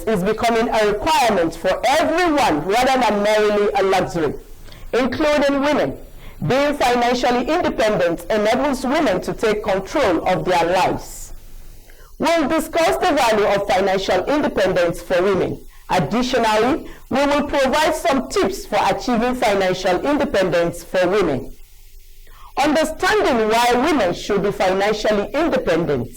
is becoming a requirement for everyone rather than merely a luxury, including women. Being financially independent enables women to take control of their lives. We'll discuss the value of financial independence for women. Additionally, we will provide some tips for achieving financial independence for women. Understanding why women should be financially independent.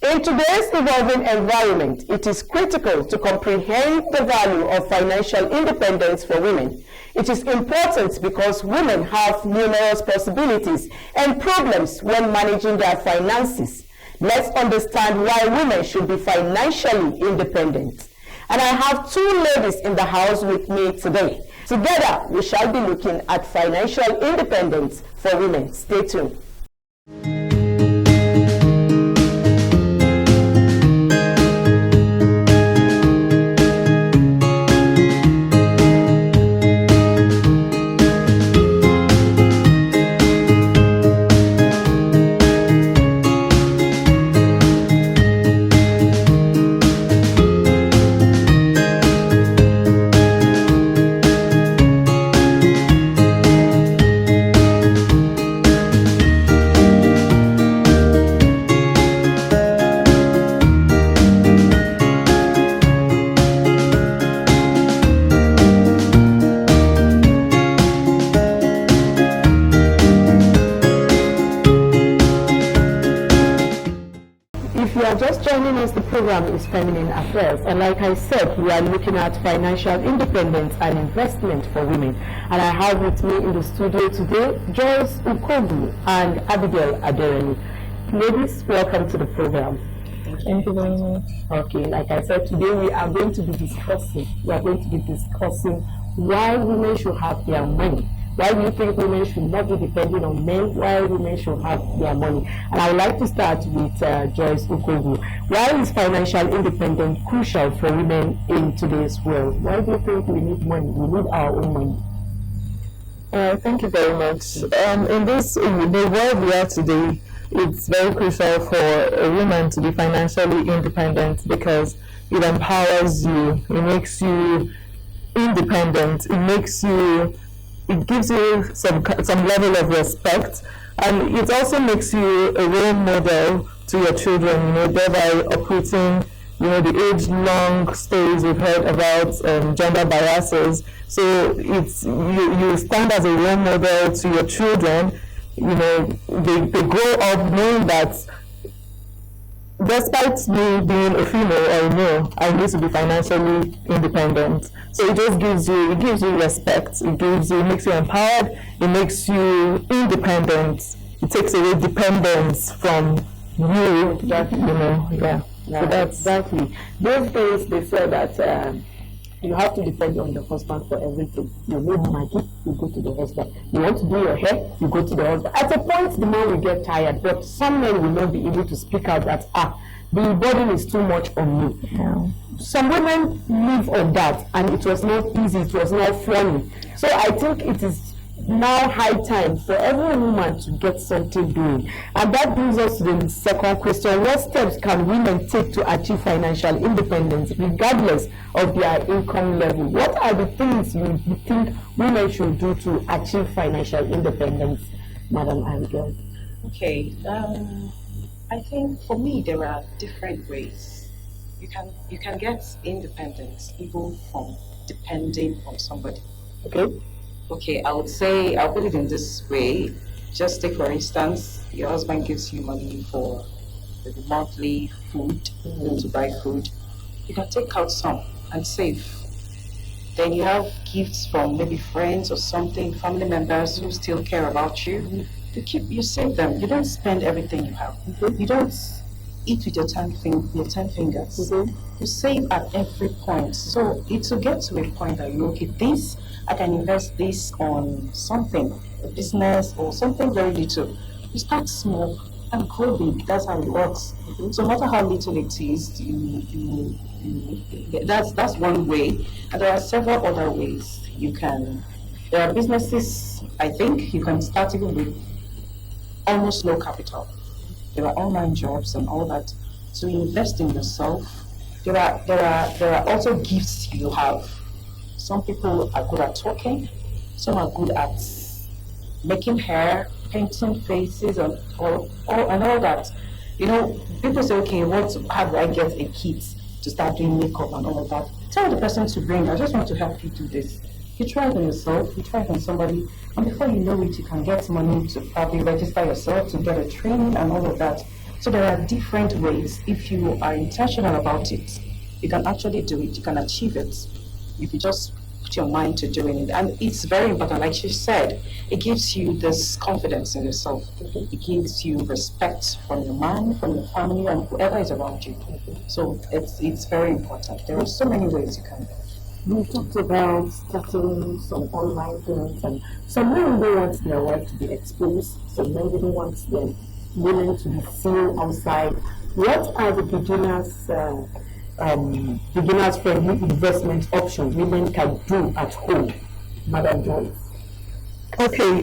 In today's evolving environment, it is critical to comprehend the value of financial independence for women. It is important because women have numerous possibilities and problems when managing their finances. Let's understand why women should be financially independent. And I have two ladies in the house with me today. Together, we shall be looking at financial independence for women. Stay tuned. Just joining us, the program is Feminine Affairs, and like I said, we are looking at financial independence and investment for women. And I have with me in the studio today Joyce Ukogu and Abigail Adereni. Ladies, welcome to the program. Thank you very much. Okay, like I said, today we are going to be discussing why women should have their money. Why do you think women should not be depending on men? Why women should have their money? And I would like to start with Joyce Ukogu. Why is financial independence crucial for women in today's world? Why do you think we need money? We need our own money. Thank you very much. In the world we are today, it's very crucial for a woman to be financially independent because it empowers you, it makes you independent, it gives you some level of respect, and it also makes you a role model to your children, thereby uprooting, the age-long stories we've heard about gender biases. So it's you stand as a role model to your children. They grow up knowing that despite me being a female or a male, I need to be financially independent. So it just gives you respect. It makes you empowered. It makes you independent. It takes away dependence from you. Yeah. So that's exactly. Those days they said that you have to depend on the husband for everything. You need Maggie, you go to the husband. You want to do your hair, you go to the husband. At a point, the man will get tired, but some men will not be able to speak out that, the burden is too much on me. Yeah. Some women live on that, and it was not easy, it was not funny. So I think it is now high time for every woman to get something doing. And that brings us to the second question. What steps can women take to achieve financial independence regardless of their income level? What are the things you think women should do to achieve financial independence, Madam Abigail? Okay, I think for me there are different ways. You can get independence even from depending on somebody. Okay, I would say, I'll put it in this way. Just take, for instance, your husband gives you money for the monthly food, to buy food. You can take out some and save. Then you have gifts from maybe friends or something, family members who still care about you. You save them. You don't spend everything you have. You don't eat with your 10 fingers. You save at every point. So it will get to a point that I can invest this on something, a business or something very little. You start small and grow big. That's how it works. So no matter how little it is, that's one way. And there are several other ways you can. There are businesses, I think you can start even with almost no capital. There are online jobs and all that. So invest in yourself there are also gifts you have. Some people are good at talking, some are good at making hair, painting faces, and all that. You know, people say, okay, how do I get a kit to start doing makeup and all of that? Tell the person to bring, I just want to help you do this. You try it on yourself, you try it on somebody, and before you know it, you can get money to probably register yourself, to get a training and all of that. So there are different ways. If you are intentional about it, you can actually do it, you can achieve it. If you just put your mind to doing it. And it's very important, like she said, it gives you this confidence in yourself. It gives you respect from your man, from your family, and whoever is around you. So it's very important. There are so many ways you can. We talked about starting some online things, and some men don't want their wife to be exposed, some men don't want them women to be seen outside. What are the beginners friendly investment options women can do at home, Madam Joyce? Okay,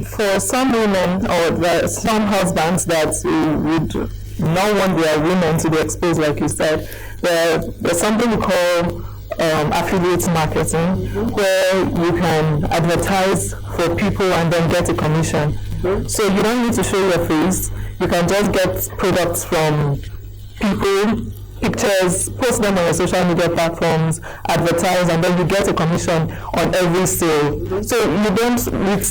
for some women or some husbands that would not want their women to be exposed, like you said, there's something we call affiliate marketing, where you can advertise for people and then get a commission. So you don't need to show your face. You can just get products from people, pictures, post them on your social media platforms, advertise, and then you get a commission on every sale. So you don't, with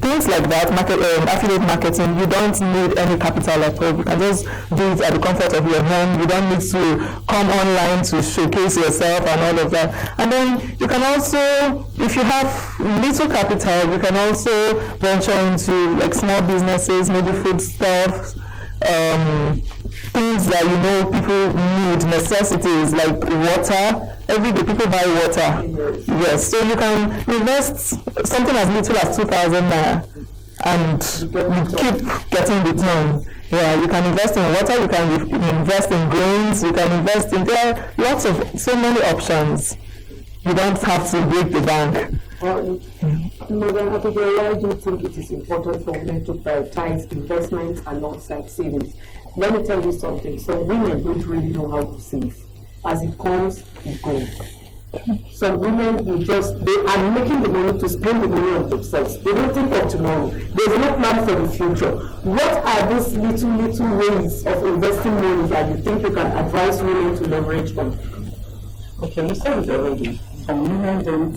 things like that, affiliate marketing, you don't need any capital at all. You can just do it at the comfort of your home. You don't need to come online to showcase yourself and all of that. And then you can also, if you have little capital, you can also venture into like small businesses, maybe food stuff, things that you know people need, necessities like water. Every day people buy water. Yes, so you can invest something as little as 2,000 naira and you keep getting return. Yeah, you can invest in water, you can invest in grains, you can invest in, there are lots of, so many options. You don't have to break the bank. Madam Abigail, why do you think it is important for women to prioritize investments alongside savings? Let me tell you something. Some women don't really know how to save. As it comes, it goes. Some women they are making the money to spend the money on themselves. They don't think of tomorrow. There's no plan for the future. What are these little ways of investing money that you think you can advise women to leverage on? Okay, you said it already. Some women don't,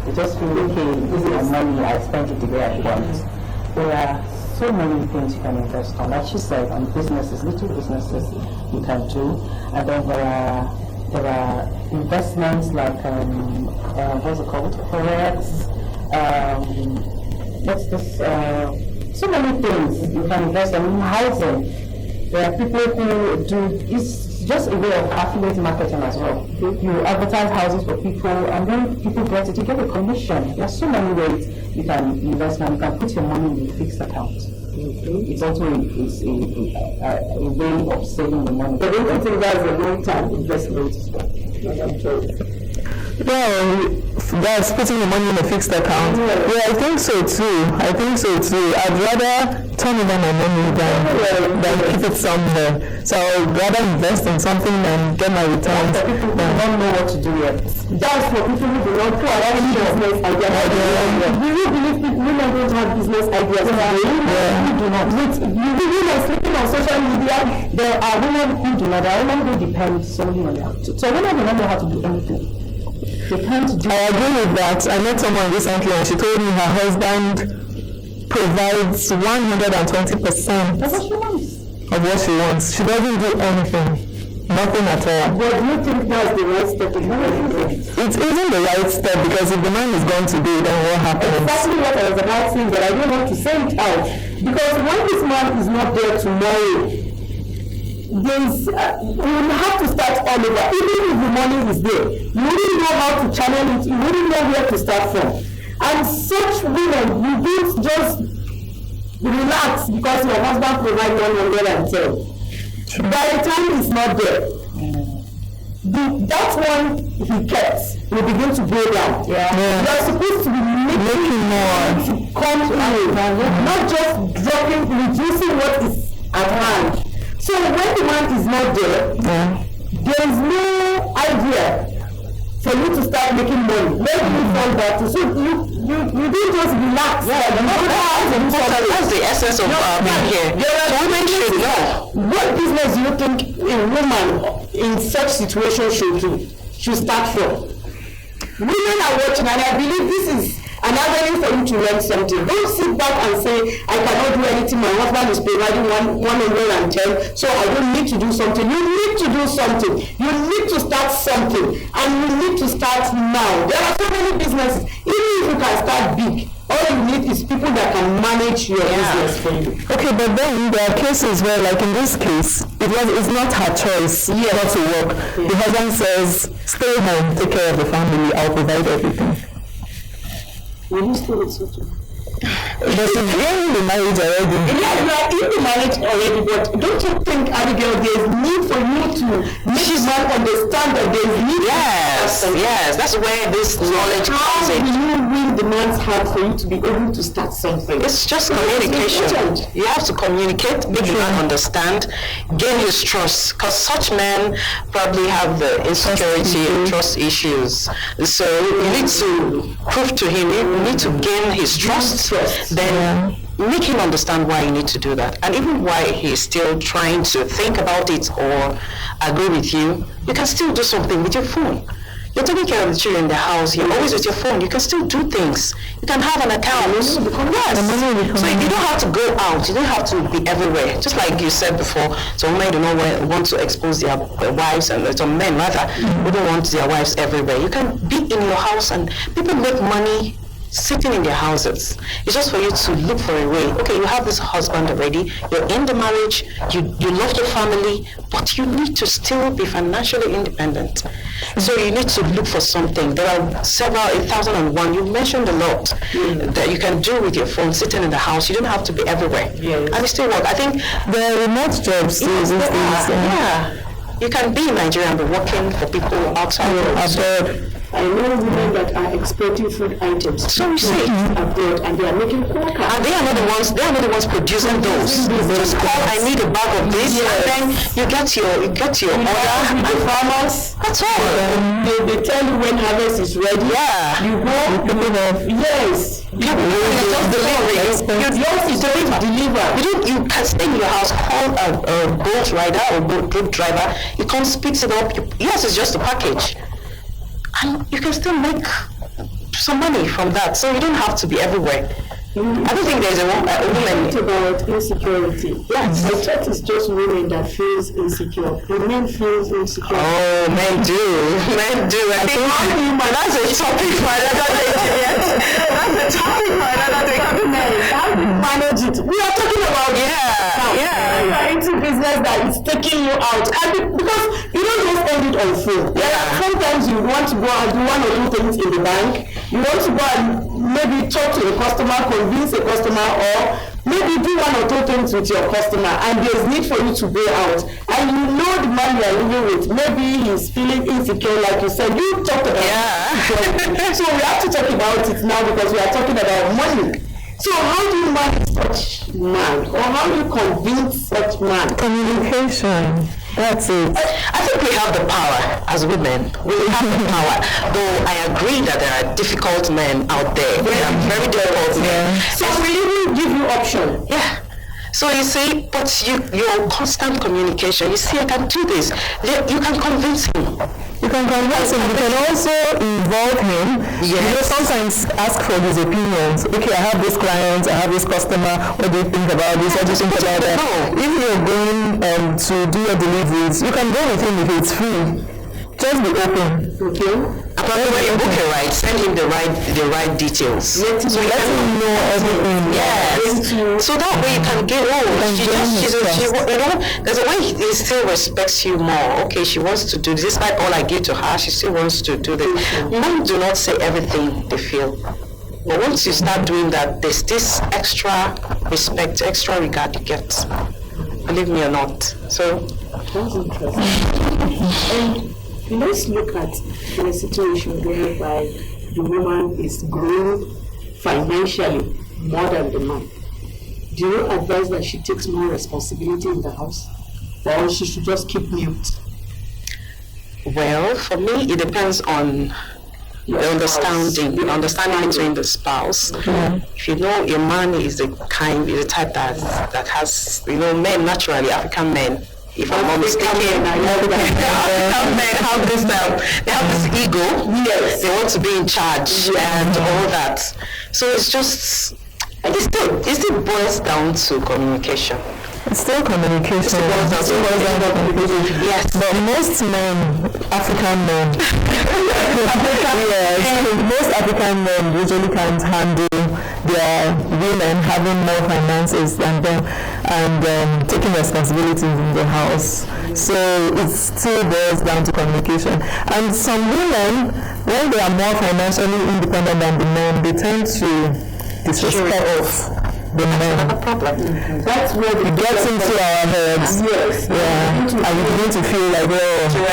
they just feel, okay, this is my money, I spend it the way I want. There are so many things you can invest on. Like she said, on businesses, little businesses you can do. And then there are investments like, what's it called? Forex, what's this? So many things you can invest in housing. There are people who do, it's just a way of affiliate marketing as well. You advertise houses for people and then people get it, you get a commission. There are so many ways you can invest and you can put your money in a fixed account. It's also a way of saving the money. But don't you think that's a long-term investment? Well, that's putting the money in a fixed account. Yeah, I think so too. I'd rather turn over my money than keep it somewhere. So I'd rather invest in something and get my returns. People who don't know what to do yet. That's for people who do not have business ideas. Do you believe women don't have business ideas? We do not. Women sleeping on social media, there are women who do not. There are women who depend solely on that. So women do not know how to do anything. They can't do. I agree with that. I met someone recently and she told me her husband provides 120% That's what she wants. of what she wants. She doesn't do anything. Nothing at all. but do you think that's the right step to do? It isn't the right step because if the man is going to do it, then what happens? Exactly what I was about saying, but I don't want to say it out. Because when this man is not there tomorrow, we will have to start all over. Even if the money is there, you wouldn't know how to channel it, you wouldn't know where to start from. And such women, you don't just relax because your husband provides 110. By the time he's not there, that one he kept will begin to go down. You are supposed to be making more to come in, not just reducing what is at hand. So when the man is not there, there is no idea for you to start making money. Maybe you fall back to, so you didn't just relax. That's the essence of being here. Women should know. What business do you think a woman in such situation should start from? Women are watching, and I believe this is an avenue for you to learn something. Don't sit back and say, I cannot do anything, my husband is providing 110, so I don't need to do something. You need to do something. You need to start something, and you need to start now. There are so many businesses. Even if you can start big, all you need is people that can manage your business for you. Okay, but then there are cases where, like in this case, it's not her choice not to work. The husband says, stay home, take care of the family, I'll provide everything. Will you still with such a? But if you're in the marriage already. Yeah, you are in the marriage already, but don't you think, Abigail, there is need for you to make his man understand that there is need? Yes, that's where this knowledge comes in. How will you win the man's heart for you to be able to start something? It's just communication. You have to communicate, make the man understand, gain his trust, because such men probably have the insecurity and trust issues. So you need to prove to him, you need to gain his trust, then make him understand why you need to do that. And even why he's still trying to think about it or agree with you, you can still do something with your phone. You're taking care of the children in the house, you're always with your phone, you can still do things. You can have an account. Yes. So you don't have to go out, you don't have to be everywhere. Just like you said before, some men do not want to expose their wives, and some men rather, who don't want their wives everywhere. You can be in your house, and people make money sitting in their houses. It's just for you to look for a way. Okay, you have this husband already, you're in the marriage, you love your family, but you need to still be financially independent. So you need to look for something. There are several, 1001, you mentioned a lot that you can do with your phone, sitting in the house. You don't have to be everywhere. And it still work. I think the remote jobs these days. You can be in Nigeria and be working for people outside abroad. I know women that are exporting food items. So you see, abroad, and they are making coca. And they are not the ones producing those. Just call, I need a bag of this, and then you get your order. With the farmers. That's all. They tell you when harvest is ready. Yeah. You go. Yes. You can stay in your house, call a boat rider or boat driver. He comes, picks it up. Yes, it's just a package. And you can still make some money from that, so you don't have to be everywhere. I don't think there's a woman. About insecurity. Yes. I thought it's just women that feels insecure. The men feels insecure. Oh, men do. Men do. I think that's a topic for another day. That's a topic for another day. How do you manage it? We are talking about trying to business that is taking you out. And because you don't just end it on phone. Sometimes you want to go and do one or two things in the bank. You want to go and maybe talk to a customer, convince a customer, or maybe do one or two things with your customer, and there's need for you to go out. And you know the man you are living with, maybe he's feeling insecure, like you said. You talked about So we have to talk about it now because we are talking about money. So how do you manage such man, or how do you convince such man? Communication. That's it. I think we have the power as women. We have the power. Though I agree that there are difficult men out there. There are very difficult men. So we even give you option. Yeah. So you see, but your constant communication, you see, I can do this. You can convince him. You can convince him. You can also involve him. Yes. You know, sometimes ask for his opinions. Okay, I have this client, I have this customer. What do you think about this? What do you think about that? No. If you're going to do your deliveries, you can go with him if it's free. Just be open. Okay. Apart when you book a ride, send him the right details. So let him know everything. Yes. So that way you can get there's a way he still respects you more. Okay, she wants to do this. Despite all I give to her, she still wants to do this. Men do not say everything they feel. But once you start doing that, there's this extra respect, extra regard you get. Believe me or not. So that's interesting. And let's look at a situation whereby the woman is growing financially more than the man. Do you advise that she takes more responsibility in the house, or she should just keep mute? Well, for me, it depends on the understanding between the spouse. If you know your man is the type that has, men naturally, African men, if I'm not mistaken, African men have this, they have this ego. Yes, they want to be in charge and all that. So it still boils down to communication. It's still communication. Yes. But most men, African men, most African men usually can't handle their women having more finances than them and taking responsibilities in the house. So it still boils down to communication. And some women, when they are more financially independent than the men, they tend to disrespect the men. That's where it gets into our heads. Yes. Yeah. And we begin to feel like,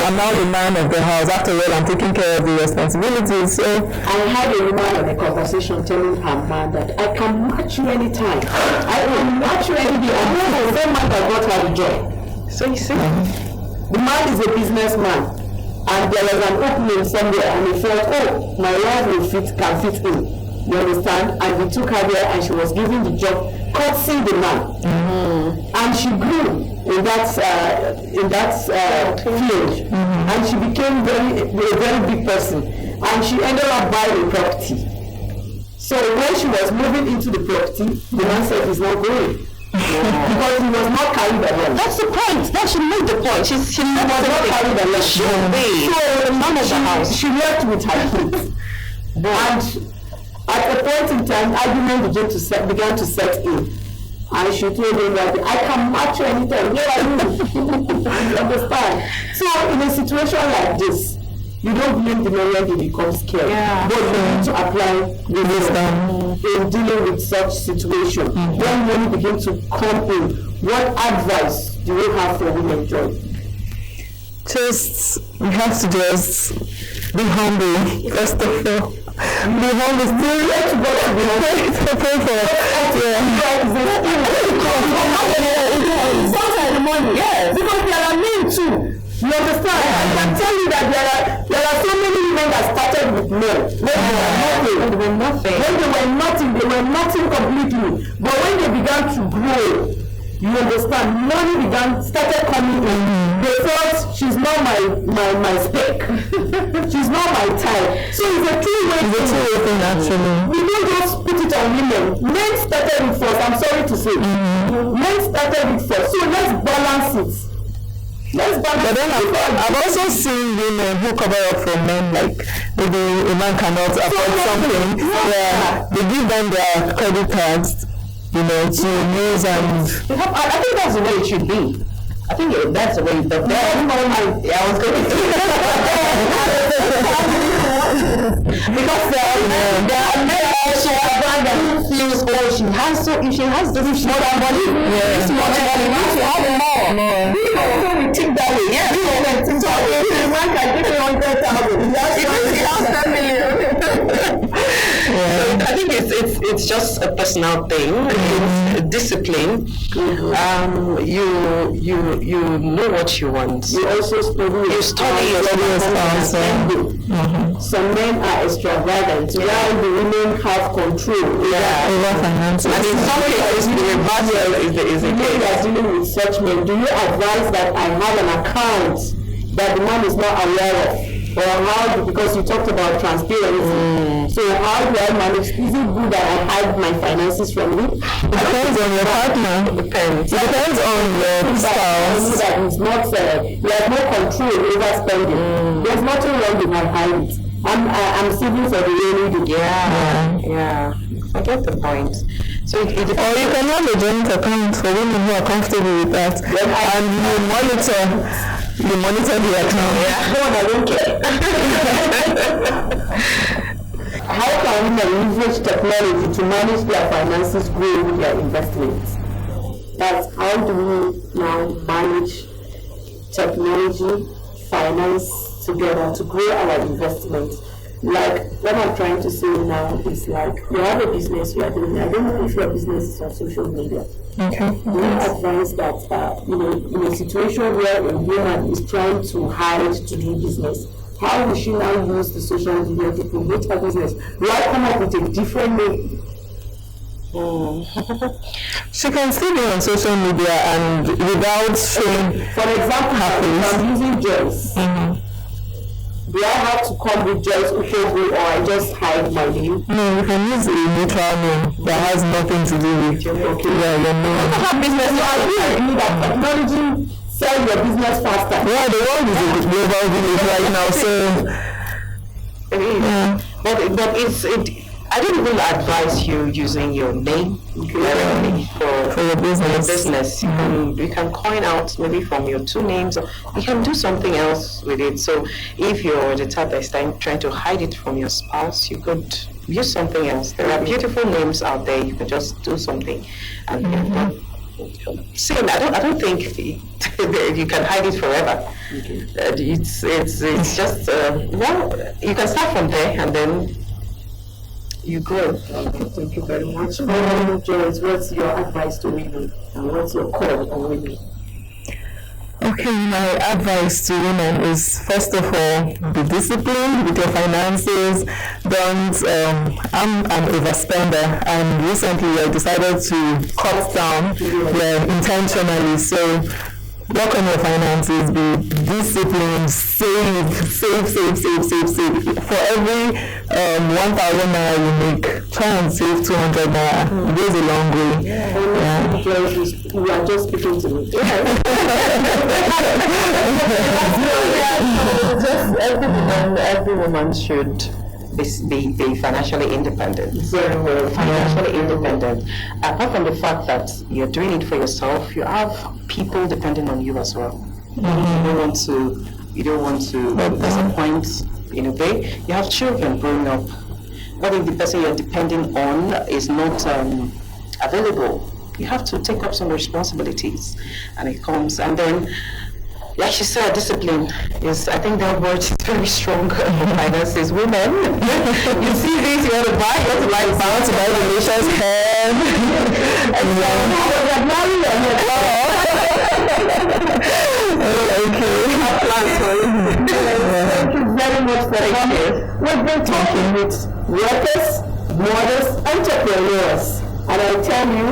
I'm now the man of the house. After all, I'm taking care of the responsibilities. So I had a woman in a conversation telling her man that I can match you anytime. I can match you any day. I'm not the same man that got her the job. So you see, the man is a businessman, and there was an opening somewhere, and he felt, my wife can fit in. You understand? And he took her there, and she was given the job, courtesy the man. And she grew in that field, and she became a very big person. And she ended up buying a property. So when she was moving into the property, the man said he's not going. Because he was not carried along. That's the point. That she made the point. She was not carried along. So the man of the house, she left with her kids. And at a point in time, argument began to set in. And she told him that I can match you anytime. Where are you? You understand? So in a situation like this, you don't blame the man when he becomes scared. But you need to apply wisdom in dealing with such situation. When money begins to come in, what advice do you have for women, Joy? We have to just be humble, first of all. Be humble, still let go to be humble. Pray for sometimes the money, yes, because there are men too. You understand? I can tell you that there are so many women that started with men. When they were nothing. When they were nothing completely. But when they began to grow, you understand, money started coming in. They thought she's not my spec. She's not my type. So it's a two-way thing actually. We don't just put it on women. Men started it first, I'm sorry to say. Men started it first. So let's balance it. But then I've also seen women who cover up for men, like maybe a man cannot afford something. They give them their credit cards, to use and. I think that's the way it should be. I think that's the way. But I was going to say because there are men also that feels she has if she has this more than money, this much money, now she has more. So we think that way. Yeah, we think so. If the man can give me 100,000, he has 10 million. So I think it's just a personal thing. It's discipline. You know what you want. You also study your spouse. Some men are extravagant, while the women have control over finances. And in some cases, the reversal is the case. You are dealing with such men. Do you advise that I have an account that the man is not aware of? Or how, because you talked about transparency. So how do I manage? Is it good that I hide my finances from you? It depends on your partner. It depends on your spouse. That is not, you have no control over spending. There's nothing wrong with my hide it. I'm saving for the rainy day. Yeah. I get the point. So or you can have a joint account for women who are comfortable with that, and you monitor the account. No, I don't care. How can women leverage technology to manage their finances, grow with their investments? That's how do we now manage technology, finance together to grow our investments Like, what I'm trying to say now is like, you have a business you are doing. I don't know if your business is on social media. Okay. We advise that, in a situation where a woman is trying to hide to do business, how will she now use the social media to promote her business? Will I come up with a different name? She can still be on social media and without showing. For example, if I'm using Joyce, do I have to come with Joyce Ukegwu or I just hide my name? No, you can use a neutral name that has nothing to do with your name. Business, you agree that technology sells your business faster. Yeah, the world is a global village right now, so But I don't even advise you using your name directly for your business. You can coin out maybe from your two names, or you can do something else with it. So if you're the type that's trying to hide it from your spouse, you could use something else. There are beautiful names out there. You can just do something, and same. I don't think you can hide it forever. It's just you can start from there and then you grow. Thank you very much. Joyce, what's your advice to women and what's your call on women? Okay, my advice to women is, first of all, be disciplined with your finances. Don't, I'm an overspender, and recently I decided to cut down intentionally. So work on your finances, be disciplined, save. For every 1,000 naira you make, try and save 200 naira. It goes a long way. You are just speaking to me. Every woman should be financially independent. Financially independent. Apart from the fact that you're doing it for yourself, you have people depending on you as well. You don't want to disappoint in a way. You have children growing up. What if the person you're depending on is not available? You have to take up some responsibilities, and it comes. And then, like she said, discipline is, I think that word is very strong for finances. Women, you see this, you want to buy, you want to buy delicious hair. And so, thank you very much for coming. We've been talking with workers, mothers, entrepreneurs, and I tell you,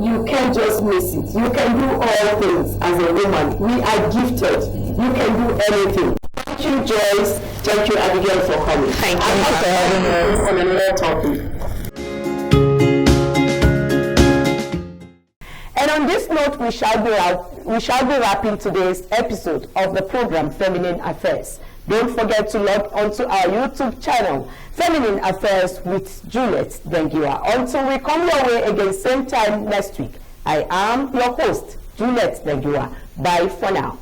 you can't just miss it. You can do all things as a woman. We are gifted. You can do anything. Thank you, Joyce. Thank you, Abigail, for coming. Thank you for having us on another topic. And on this note, we shall be wrapping today's episode of the program Feminine Affairs. Don't forget to log onto our YouTube channel, Feminine Affairs with Juliet Dengiwa. Until we come your way again same time next week, I am your host, Juliet Dengiwa. Bye for now.